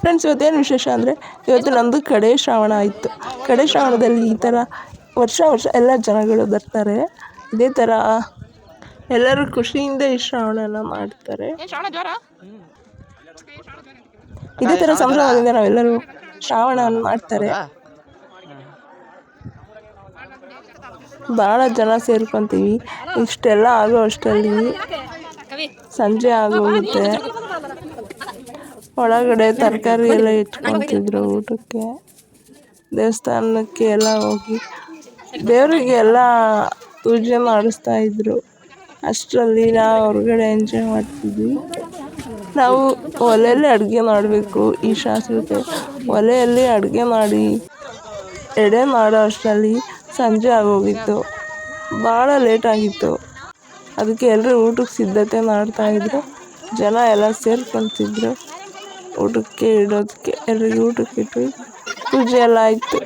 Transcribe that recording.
Friends, ಇವತ್ತೇನು ವಿಶೇಷ ಅಂದರೆ ಇವತ್ತು ನಮ್ಮದು ಕಡೆ ಶ್ರಾವಣ ಆಯಿತು. ಕಡೆ ಶ್ರಾವಣದಲ್ಲಿ ಈ ಥರ ವರ್ಷ ಎಲ್ಲ ಜನಗಳು ಬರ್ತಾರೆ. ಇದೇ ಥರ ಎಲ್ಲರೂ ಖುಷಿಯಿಂದ ಈ ಶ್ರಾವಣನ ಮಾಡ್ತಾರೆ. ಇದೇ ಥರ ಸಂಭ್ರಮದಿಂದ ನಾವೆಲ್ಲರೂ ಶ್ರಾವಣವನ್ನು ಮಾಡ್ತಾರೆ. ಭಾಳ ಜನ ಸೇರ್ಕೊತೀವಿ. ಇಷ್ಟೆಲ್ಲ ಆಗೋ ಅಷ್ಟರಲ್ಲಿ ಸಂಜೆ ಆಗೋಗುತ್ತೆ. ಒಳಗಡೆ ತರಕಾರಿ ಎಲ್ಲ ಇಟ್ಕೊತಿದ್ರು ಊಟಕ್ಕೆ. ದೇವಸ್ಥಾನಕ್ಕೆ ಎಲ್ಲ ಹೋಗಿ ದೇವರಿಗೆ ಎಲ್ಲ ಪೂಜೆ ಮಾಡಿಸ್ತಾಯಿದ್ರು. ಅಷ್ಟರಲ್ಲಿ ನಾವು ಹೊರಗಡೆ ಎಂಜಾಯ್ ಮಾಡ್ತಿದ್ವಿ. ನಾವು ಒಲೆಯಲ್ಲಿ ಅಡುಗೆ ಮಾಡಬೇಕು ಈ ಶಾಸ್ತ್ರಕ್ಕೆ. ಒಲೆಯಲ್ಲಿ ಅಡುಗೆ ಮಾಡಿ ಎಡೆ ಮಾಡೋ ಅಷ್ಟರಲ್ಲಿ ಸಂಜೆ ಆಗೋಗಿತ್ತು. ಭಾಳ ಲೇಟಾಗಿತ್ತು. ಅದಕ್ಕೆ ಎಲ್ಲರೂ ಊಟಕ್ಕೆ ಸಿದ್ಧತೆ ಮಾಡ್ತಾಯಿದ್ರು. ಜನ ಎಲ್ಲ ಸೇರ್ಕೊತಿದ್ರು ಊಟಕ್ಕೆ ಇಡೋದಕ್ಕೆ. ಎಲ್ರಿಗೂ ಊಟಕ್ಕೆ ಇಟ್ವಿ. ಪೂಜೆ ಎಲ್ಲ ಆಯಿತು.